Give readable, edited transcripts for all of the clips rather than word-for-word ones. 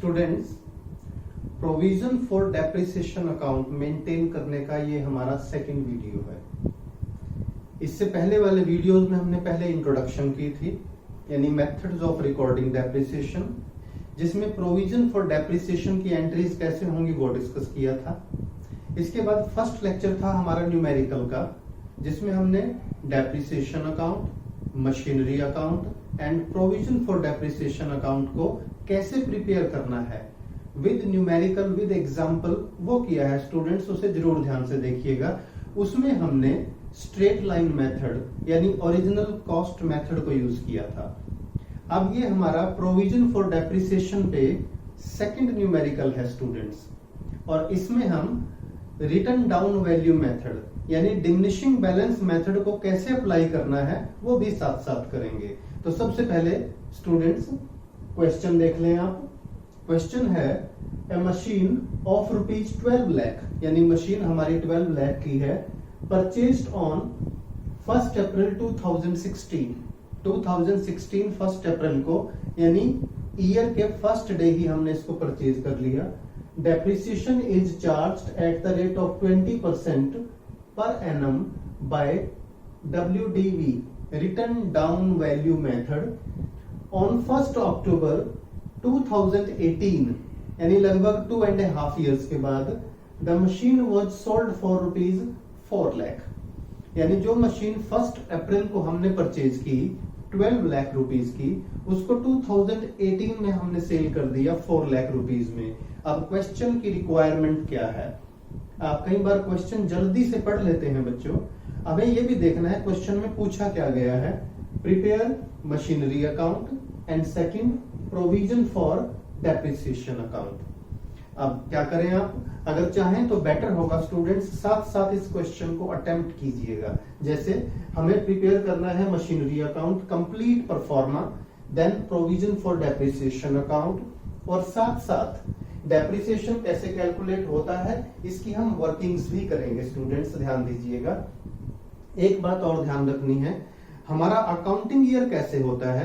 Students, provision for depreciation account maintain करने का ये हमारा सेकंड वीडियो है। इससे पहले वाले वीडियोस में हमने पहले इंट्रोडक्शन की थी, यानी मेथड्स ऑफ रिकॉर्डिंग डेप्रिसिएशन, जिसमें प्रोविजन फॉर डेप्रिसिएशन की एंट्रीज कैसे होंगी वो डिस्कस किया था। इसके बाद फर्स्ट लेक्चर था हमारा न्यूमेरिकल का, जिसमें हमने depreciation account, machinery account and provision for depreciation account को कैसे प्रिपेयर करना है विद न्यूमेरिकल विद एग्जांपल वो किया है। स्टूडेंट्स उसे जरूर ध्यान से देखिएगा। उसमें हमने स्ट्रेट लाइन मेथड यानी ओरिजिनल कॉस्ट मेथड को यूज किया था। अब ये हमारा प्रोविजन फॉर डेप्रिसिएशन पे सेकंड न्यूमेरिकल है स्टूडेंट्स, और इसमें हम रिटन डाउन वैल्यू मेथड यानी डिमिनिशिंग बैलेंस मेथड को कैसे अप्लाई करना है वो भी साथ साथ करेंगे। तो सबसे पहले स्टूडेंट्स क्वेश्चन देख लें आप। क्वेश्चन है ए मशीन ऑफ ₹12 लाख, यानी मशीन हमारी 12 लाख की है, परचेज्ड ऑन 1 अप्रैल 2016 1 अप्रैल को, यानी ईयर के फर्स्ट डे ही हमने इसको परचेज कर लिया। Depreciation is charged at the rate of 20% per annum by WDV written down value method on 1st October 2018, यानी लगभग 2.5 years के बाद the machine was sold for ₹4 lakh, यानी जो मशीन 1 अप्रैल को हमने परचेज की 12 लाख रुपीज की, उसको 2018 में हमने सेल कर दिया 4 लाख रुपीज में। अब क्वेश्चन की रिक्वायरमेंट क्या है? आप कई बार क्वेश्चन जल्दी से पढ़ लेते हैं बच्चों, हमें यह भी देखना है क्वेश्चन में पूछा क्या गया है। Prepare machinery account and second provision for depreciation account. अब क्या करें आप, अगर चाहें तो बेटर होगा स्टूडेंट्स साथ साथ इस क्वेश्चन को अटेम्प्ट कीजिएगा। जैसे हमें प्रिपेयर करना है machinery account complete proforma, then provision for depreciation account, और साथ साथ डेप्रिसिएशन कैसे कैलकुलेट होता है इसकी हम वर्किंग्स भी करेंगे। स्टूडेंट्स ध्यान दीजिएगा, एक बात और ध्यान रखनी है, हमारा अकाउंटिंग ईयर कैसे होता है,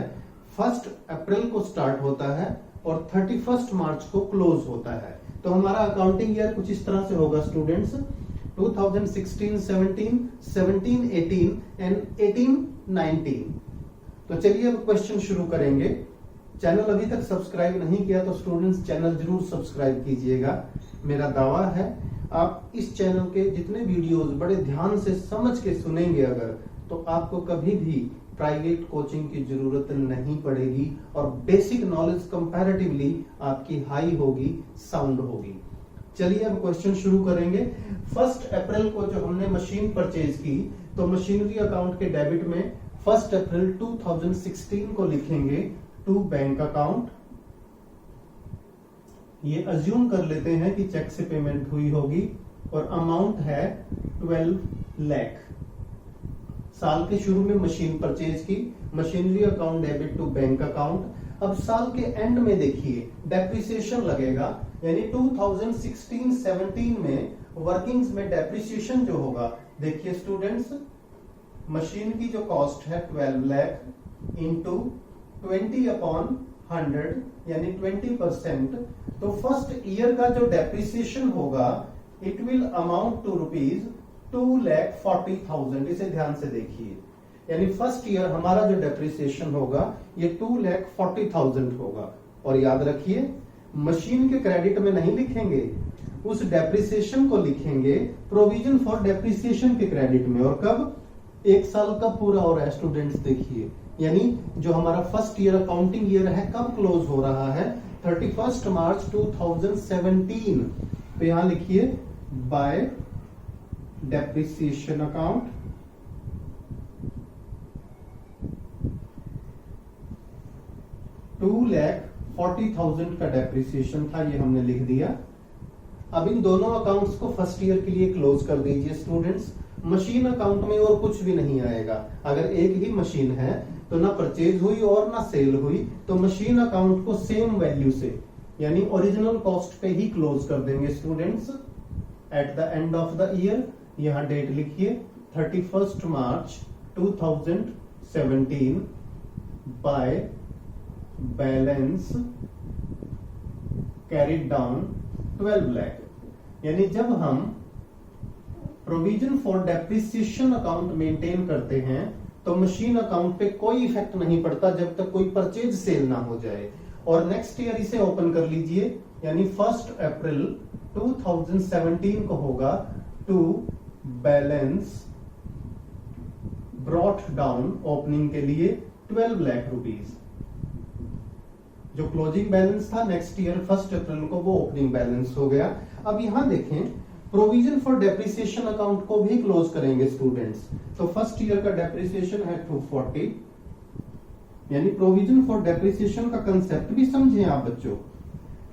1 अप्रैल को स्टार्ट होता है और 31 मार्च को क्लोज होता है। तो हमारा अकाउंटिंग ईयर कुछ इस तरह से होगा स्टूडेंट्स, 2016-17, 17-18 एंड 18-19। तो चलिए अब क्वेश्चन शुरू करेंगे। चैनल अभी तक सब्सक्राइब नहीं किया तो स्टूडेंट्स चैनल जरूर सब्सक्राइब कीजिएगा। मेरा दावा है आप इस चैनल के जितने वीडियोस बड़े ध्यान से समझ के सुनेंगे अगर, तो आपको कभी भी प्राइवेट कोचिंग की जरूरत नहीं पड़ेगी और बेसिक नॉलेज कंपैरेटिवली आपकी हाई होगी, साउंड होगी। चलिए अब क्वेश्चन शुरू करेंगे। 1 अप्रैल को जो हमने मशीन परचेज की, तो मशीनरी अकाउंट के डेबिट में 1 अप्रैल 2016 को लिखेंगे टू बैंक अकाउंट। ये अज्यूम कर लेते हैं कि चेक से पेमेंट हुई होगी और अमाउंट है 12 लाख। साल के शुरू में मशीन परचेज की, machinery account debit to bank account. अब साल के एंड में देखिए डेप्रिसिएशन लगेगा, यानी 2016-17 में वर्किंग्स में डेप्रिसिएशन जो होगा, देखिए स्टूडेंट्स, मशीन की जो कॉस्ट है 12 लाख इंटू 20/100 यानी 20%, तो फर्स्ट ईयर का जो डेप्रिसिएशन होगा इट विल अमाउंट टू ₹2,40,000। इसे ध्यान से देखिए, यानी फर्स्ट ईयर हमारा जो डेप्रिसिएशन होगा ये 2,40,000 होगा। और याद रखिए मशीन के क्रेडिट में नहीं लिखेंगे, उस डेप्रिसिएशन को लिखेंगे प्रोविजन फॉर डेप्रिसिएशन के क्रेडिट में। और कब? 1 साल का पूरा हो रहा है स्टूडेंट्स, देखिए, यानी जो हमारा फर्स्ट ईयर अकाउंटिंग ईयर है कब क्लोज हो रहा है, 31 मार्च 2017। तो यहां लिखिए बाय डेप्रिसिएशन अकाउंट, ₹2,40,000 का डेप्रिसिएशन था, ये हमने लिख दिया। अब इन दोनों अकाउंट्स को फर्स्ट ईयर के लिए क्लोज कर दीजिए स्टूडेंट्स। मशीन अकाउंट में और कुछ भी नहीं आएगा, अगर एक ही मशीन है तो ना परचेज हुई और ना सेल हुई, तो मशीन अकाउंट को सेम वैल्यू से यानी ओरिजिनल कॉस्ट पे ही क्लोज कर देंगे students. At the end of the year, यहां डेट लिखिए 31 मार्च 2017 by balance carried down 12 lakh. यानी जब हम provision for depreciation account maintain करते हैं तो मशीन अकाउंट पे कोई इफेक्ट नहीं पड़ता जब तक कोई परचेज सेल ना हो जाए। और नेक्स्ट ईयर इसे ओपन कर लीजिए, यानी 1 अप्रैल 2017 को होगा to balance brought down opening के लिए 12 लाख रुपीज। जो क्लोजिंग बैलेंस था नेक्स्ट ईयर 1 अप्रैल को वो ओपनिंग बैलेंस हो गया। अब यहां देखें प्रोविजन फॉर डेप्रिसिएशन अकाउंट को भी क्लोज करेंगे स्टूडेंट्स। तो फर्स्ट ईयर का डेप्रिसिएशन है 240, यानी प्रोविजन फॉर डेप्रिसिएशन का कंसेप्ट भी समझें आप बच्चों।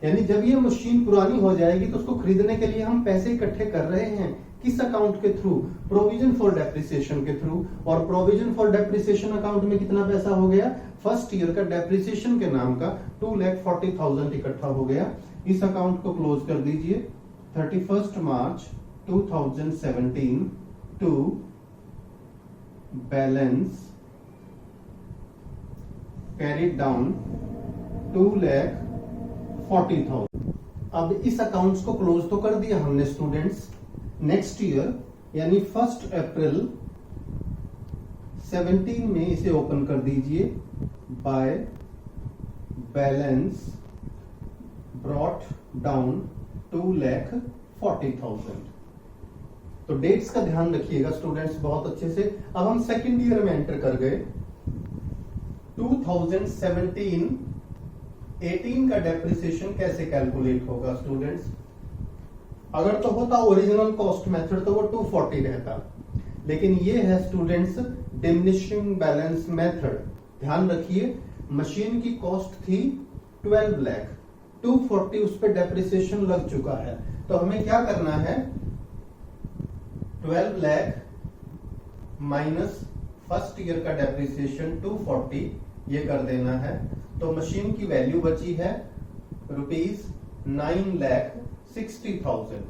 यानी जब ये मशीन पुरानी हो जाएगी तो उसको खरीदने के लिए हम पैसे इकट्ठे कर रहे हैं किस अकाउंट के थ्रू? प्रोविजन फॉर डेप्रिसिएशन के थ्रू। और प्रोविजन फॉर डेप्रिसिएशन अकाउंट में कितना पैसा हो गया? फर्स्ट ईयर का डेप्रिसिएशन के नाम का 2,40,000 इकट्ठा हो गया। इस अकाउंट को क्लोज कर दीजिए 31 मार्च 2017 टू बैलेंस कैरिड डाउन 2,40,000। अब इस अकाउंट्स को क्लोज तो कर दिया हमने स्टूडेंट्स। नेक्स्ट ईयर यानी 1 अप्रैल 17 में इसे ओपन कर दीजिए बाय बैलेंस ब्रॉट डाउन 2,40,000। तो डेट्स का ध्यान रखिएगा स्टूडेंट्स बहुत अच्छे से। अब हम सेकेंड ईयर में एंटर कर गए। 2017-18 का डेप्रिसिएशन कैसे कैलकुलेट होगा स्टूडेंट्स? अगर तो होता ओरिजिनल कॉस्ट मेथड तो वो 240 रहता, लेकिन ये है स्टूडेंट्स डिमिनिशिंग बैलेंस मेथड। ध्यान रखिए मशीन की कॉस्ट थी 12 लाख, 240 उस पर डेप्रिसिएशन लग चुका है। तो हमें क्या करना है? 12 लाख माइनस फर्स्ट ईयर का डेप्रिसिएशन 240 ये कर देना है। तो मशीन की वैल्यू बची है ₹9,60,000।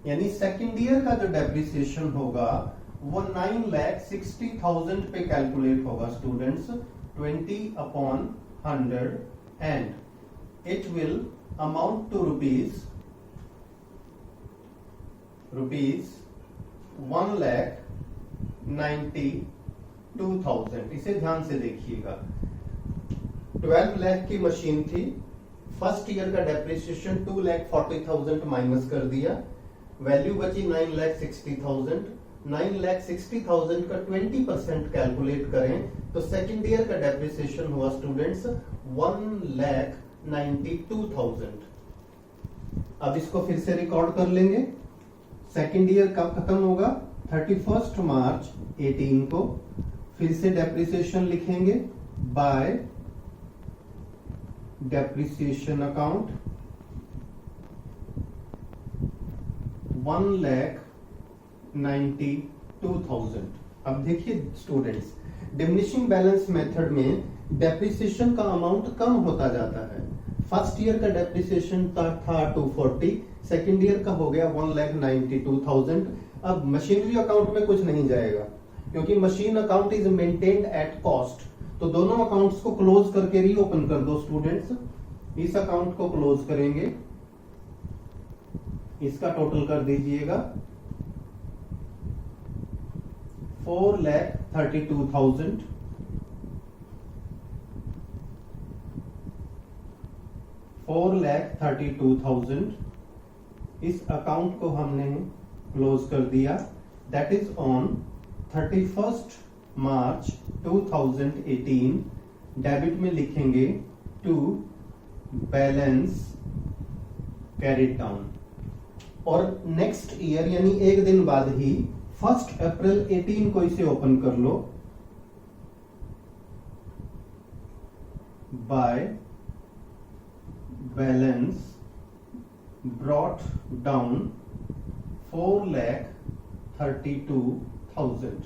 यानी सेकेंड ईयर का जो डेप्रिसिएशन होगा वो 9,60,000 पे कैलकुलेट होगा students. 20/100 and it will amount to rupees 1,92,000। इसे ध्यान से देखिएगा। 12 लाख की मशीन थी, फर्स्ट ईयर का डेप्रिसिएशन 2,40,000 माइनस कर दिया, वैल्यू बची 9,60,000। 9,60,000 का 20% कैलकुलेट करें तो सेकेंड ईयर का डेप्रिसिएशन हुआ स्टूडेंट्स 1,92,000। अब इसको फिर से रिकॉर्ड कर लेंगे। सेकेंड ईयर कब खत्म होगा? 31 मार्च 18 को। फिर से डेप्रिसिएशन लिखेंगे बाय डेप्रिसिएशन अकाउंट 1,92,000। अब देखिए स्टूडेंट्स डिमिनिशिंग बैलेंस मेथड में डेप्रिसिएशन का अमाउंट कम होता जाता है। फर्स्ट ईयर का डेप्रिसिएशन था 240, सेकेंड ईयर का हो गया 1,92,000। अब मशीनरी अकाउंट में कुछ नहीं जाएगा क्योंकि machine account is maintained at cost. तो दोनों अकाउंट्स को क्लोज करके रीओपन कर दो स्टूडेंट्स। इस अकाउंट को क्लोज करेंगे, इसका टोटल कर दीजिएगा 4,32,000। 4,32,000 इस अकाउंट को हमने क्लोज कर दिया। That is on 31 March 2018। Debit में लिखेंगे टू बैलेंस कैरिड डाउन। और नेक्स्ट ईयर यानी एक दिन बाद ही 1 अप्रैल 18 को इसे ओपन कर लो बाय बैलेंस ब्रॉट डाउन 4,32,000।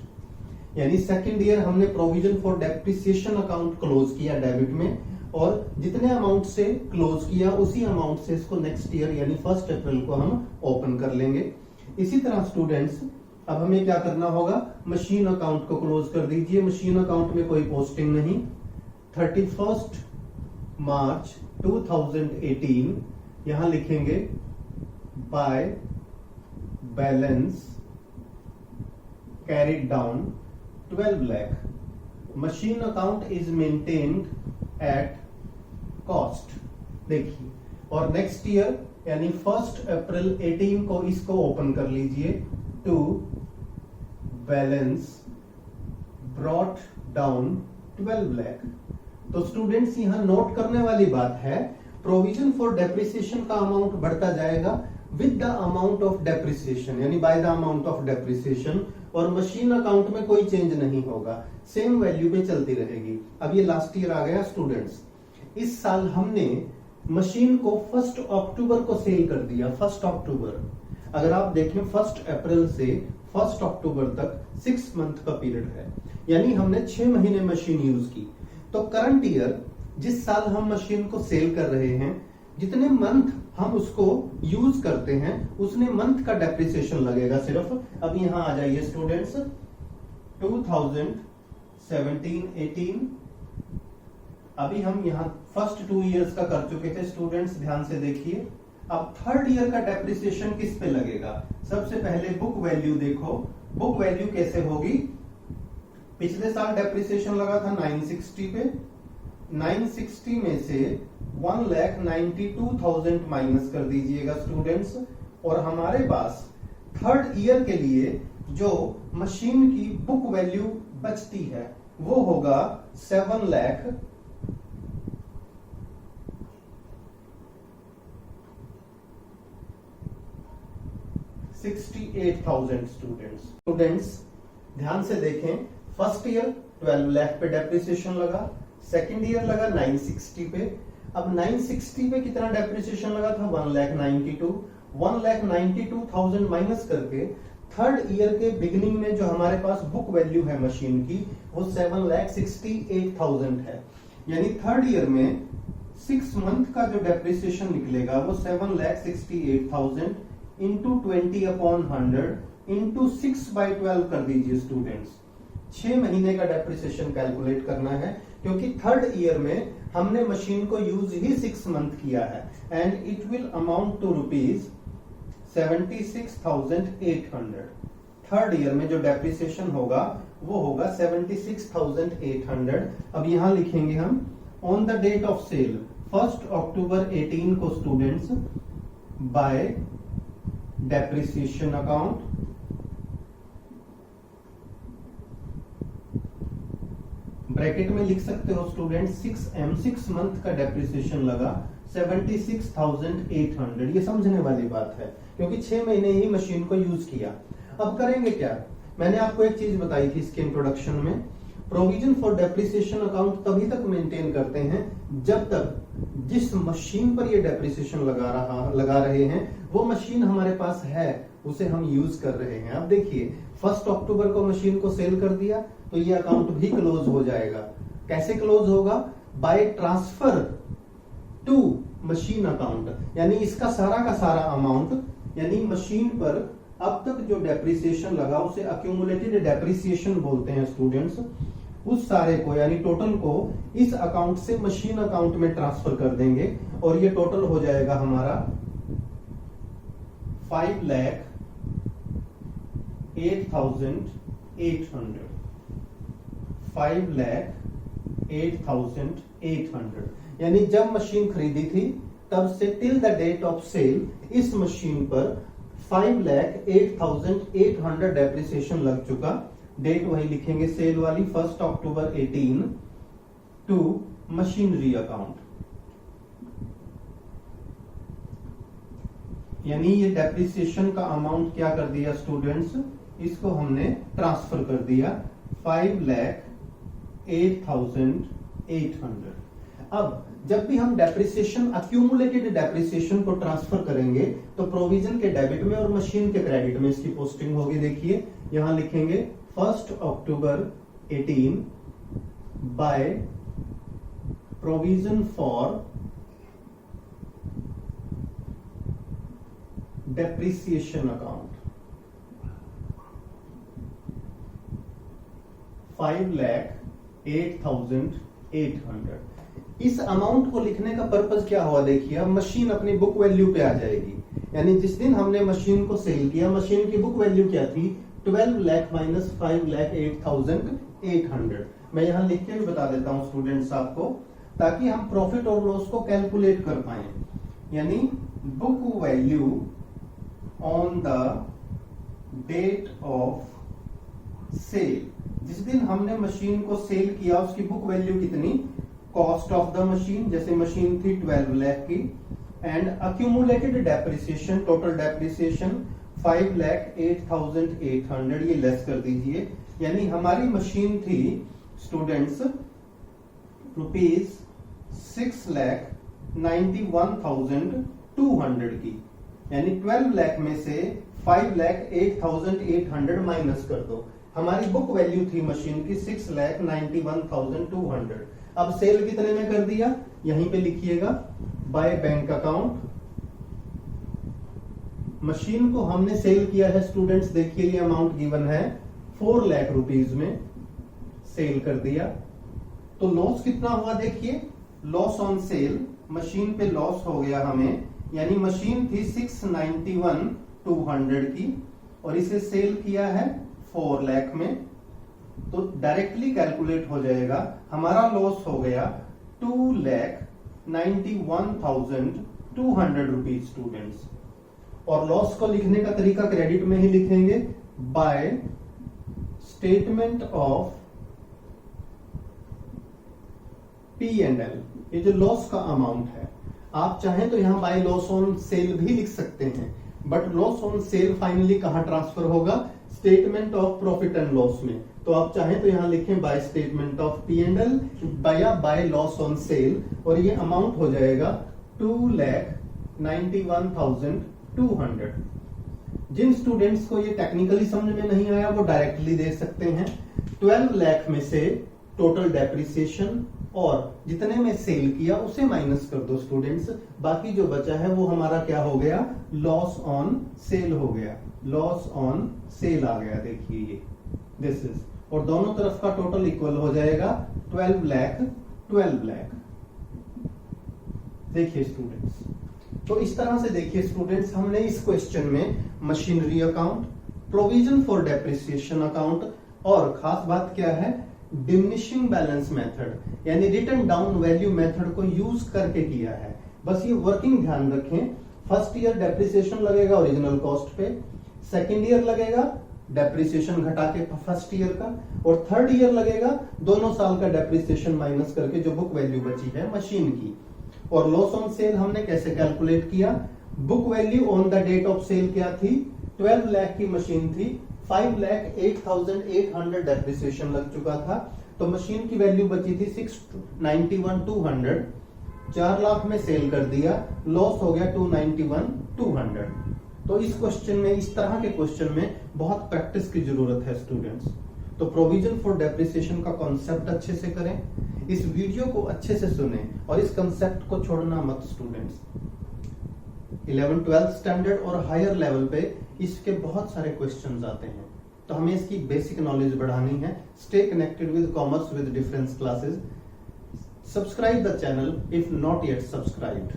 यानी सेकेंड ईयर हमने provision for depreciation account close किया डेबिट में, और जितने अमाउंट से क्लोज किया उसी अमाउंट से इसको नेक्स्ट ईयर यानी 1 अप्रैल को हम ओपन कर लेंगे। इसी तरह स्टूडेंट्स अब हमें क्या करना होगा? मशीन अकाउंट को क्लोज कर दीजिए। मशीन अकाउंट में कोई पोस्टिंग नहीं। 31 मार्च 2018 यहां लिखेंगे by balance carried down 12 lakh, machine account is maintained at cost. देखिए, और नेक्स्ट ईयर यानी 1 अप्रैल 18 को इसको ओपन कर लीजिए, to balance brought down 12 lakh. तो स्टूडेंट्स यहां नोट करने वाली बात है, प्रोविजन फॉर डेप्रिसिएशन का अमाउंट बढ़ता जाएगा with the amount of depreciation, यानी by the amount of depreciation, और मशीन अकाउंट में कोई चेंज नहीं होगा, सेम वैल्यू पे चलती रहेगी। अब ये लास्ट ईयर आ गया स्टूडेंट्स। इस साल हमने मशीन को 1 अक्टूबर को सेल कर दिया, 1 अक्टूबर। अगर आप देखें 1 अप्रैल से 1 अक्टूबर तक 6 मंथ का पीरियड है, यानी हमने 6 महीने मशीन यूज की। तो करंट ईयर जिस साल हम मशीन को सेल कर रहे हैं, जितने मंथ हम उसको यूज करते हैं उतने मंथ का डेप्रिसिएशन लगेगा सिर्फ। अब यहां आ जाइए स्टूडेंट्स, 2017-18, अभी हम यहां फर्स्ट 2 इयर्स का कर चुके थे स्टूडेंट्स, ध्यान से देखिए। अब थर्ड ईयर का डेप्रिसिएशन किस पे लगेगा? सबसे पहले बुक वैल्यू देखो, बुक वैल्यू कैसे होगी? पिछले साल डेप्रिसिएशन लगा था 960 पे, 960 में से 1,92,000 माइनस कर दीजिएगा स्टूडेंट्स, और हमारे पास थर्ड ईयर के लिए जो मशीन की बुक वैल्यू बचती है वो होगा 7,68,000 स्टूडेंट्स ध्यान से देखें, फर्स्ट ईयर 12 लाख पे डेप्रिसिएशन लगा, सेकेंड ईयर लगा 960 पे। अब 960 पे कितना डेप्रिसिएशन लगा था? 1,92,000 माइनस करके थर्ड ईयर के बिगिनिंग में जो हमारे पास बुक वैल्यू है मशीन की वो 7,68,000 है, यानी थर्ड ईयर में 6 मंथ का जो डेप्रिसिएशन निकलेगा वो 7,68,000 इंटू 20/100 इंटू 6/12 कर दीजिए स्टूडेंट्स। 6 महीने का डेप्रिसिएशन कैलकुलेट करना है, क्योंकि थर्ड ईयर में हमने मशीन को यूज ही 6 मंथ किया है, and it will amount to ₹76,800। Third year में जो डेप्रिसिएशन होगा वो होगा 76,800। अब यहां लिखेंगे हम on the date of sale 1 October 18 को students by depreciation account, bracket में लिख सकते हो स्टूडेंट 6 मंथ का डेप्रिसिएशन लगा 76,800। ये समझने वाली बात है, क्योंकि 6 महीने ही मशीन को यूज किया। अब करेंगे क्या? मैंने आपको एक चीज बताई थी इसके इंट्रोडक्शन में, प्रोविजन फॉर डेप्रिसिएशन अकाउंट तभी तक मेंटेन करते हैं जब तक जिस मशीन पर ये डेप्रिसिएशन लगा रहे हैं वो मशीन हमारे पास है, उसे हम यूज कर रहे हैं। अब देखिए 1 अक्टूबर को मशीन को सेल कर दिया तो ये अकाउंट भी क्लोज हो जाएगा। कैसे क्लोज होगा? By transfer to machine account, यानी इसका सारा का सारा अमाउंट, यानी मशीन पर अब तक जो डेप्रिसिएशन लगा उसे अक्यूमुलेटेड डेप्रिसिएशन बोलते हैं स्टूडेंट्स, उस सारे को यानी टोटल को इस अकाउंट से मशीन अकाउंट में ट्रांसफर कर देंगे, और ये टोटल हो जाएगा हमारा 5,08,800। 5,08,800, यानी जब मशीन खरीदी थी तब से till the date of sale इस मशीन पर 5,08,800 डेप्रिसिएशन लग चुका। डेट वही लिखेंगे सेल वाली 1 अक्टूबर 18 टू मशीनरी अकाउंट, यानी ये डेप्रिसिएशन का अमाउंट क्या कर दिया स्टूडेंट्स, इसको हमने ट्रांसफर कर दिया 5,08,800। अब जब भी हम डेप्रिसिएशन अक्यूमुलेटेड डेप्रिसिएशन को ट्रांसफर करेंगे तो प्रोविजन के डेबिट में और मशीन के क्रेडिट में इसकी पोस्टिंग होगी। देखिए यहां लिखेंगे 1 October 18 by provision for depreciation account 5,08,800। इस अमाउंट को लिखने का पर्पज क्या हुआ देखिए, अब मशीन अपनी बुक वैल्यू पे आ जाएगी, यानी जिस दिन हमने मशीन को सेल किया मशीन की बुक वैल्यू क्या थी 12 लाख माइनस 5 लाख 8,800। मैं यहां लिख के भी बता देता हूं स्टूडेंट्स आपको, ताकि हम प्रॉफिट और लॉस को कैलकुलेट कर पाए। यानी book value on the date of sale, जिस दिन हमने मशीन को सेल किया उसकी बुक वैल्यू कितनी, कॉस्ट ऑफ द मशीन, जैसे मशीन थी 12 लाख की, and accumulated depreciation, total depreciation 5 lakh 8,800, ये लेस कर दीजिए। यानी हमारी मशीन थी स्टूडेंट्स रुपीज 6,91,200 की, यानी 12 लाख में से 5 लाख 8,800 माइनस कर दो। हमारी बुक वैल्यू थी मशीन की 6,91,200। अब सेल कितने में कर दिया, यहीं पे लिखिएगा बाय बैंक अकाउंट। मशीन को हमने सेल किया है स्टूडेंट्स, देखिए ये अमाउंट गिवन है 4 लाख रुपीज में सेल कर दिया। तो लॉस कितना हुआ देखिए, लॉस ऑन सेल, मशीन पे लॉस हो गया हमें, यानी मशीन थी 691,200 की और इसे सेल किया है 4 लाख में, तो डायरेक्टली कैलकुलेट हो जाएगा हमारा लॉस हो गया 2,91,200 रुपीज स्टूडेंट्स। और लॉस को लिखने का तरीका क्रेडिट में ही लिखेंगे, बाय स्टेटमेंट ऑफ P&L। ये जो लॉस का अमाउंट है, आप चाहें तो यहां बाय लॉस ऑन सेल भी लिख सकते हैं, but loss on sale finally कहां ट्रांसफर होगा, statement of profit and loss में। तो आप चाहें तो यहां लिखें by statement of P&L by loss on sale, और ये अमाउंट हो जाएगा 2,91,200। जिन स्टूडेंट्स को ये टेक्निकली समझ में नहीं आया वो डायरेक्टली दे सकते हैं। 12 लाख में से टोटल डेप्रिसिएशन और जितने में सेल किया उसे माइनस कर दो स्टूडेंट्स, बाकी जो बचा है वो हमारा क्या हो गया, लॉस ऑन सेल हो गया, लॉस ऑन सेल आ गया। देखिए ये दिस इज, और दोनों तरफ का टोटल इक्वल हो जाएगा 12 लाख 12 लाख। देखिए स्टूडेंट्स, तो इस तरह से देखिए स्टूडेंट्स, हमने इस क्वेश्चन में machinery account, provision for depreciation account, और खास बात क्या है, डिमिनिशिंग बैलेंस मेथड यानी रिटन डाउन वैल्यू मेथड को यूज करके किया है। बस ये वर्किंग ध्यान रखें, फर्स्ट ईयर डेप्रिसिएशन लगेगा ओरिजिनल कॉस्ट पे, सेकेंड ईयर लगेगा डेप्रिसिएशन घटा के फर्स्ट ईयर का, और थर्ड ईयर लगेगा दोनों साल का डेप्रिसिएशन माइनस करके जो बुक वैल्यू बची है मशीन की। और लॉस ऑन सेल हमने कैसे कैलकुलेट किया, book value on the date of sale क्या थी, 12 लाख की मशीन थी, 5,08,800 डेप्रिसिएशन लग चुका था, तो मशीन की वैल्यू बची थी 691,200, 4 लाख में सेल कर दिया, लॉस हो गया 291,200। तो इस क्वेश्चन में, इस तरह के क्वेश्चन में बहुत प्रैक्टिस की जरूरत है स्टूडेंट्स। तो प्रोविजन फॉर डेप्रिसिएशन का कॉन्सेप्ट अच्छे से करें, इस वीडियो को अच्छे से सुने और इस कॉन्सेप्ट को छोड़ना मत स्टूडेंट्स। 11th 12th स्टैंडर्ड और हायर लेवल पे इसके बहुत सारे क्वेश्चंस आते हैं, तो हमें इसकी बेसिक नॉलेज बढ़ानी है। Stay connected with commerce with difference classes. Subscribe the channel if not yet subscribed.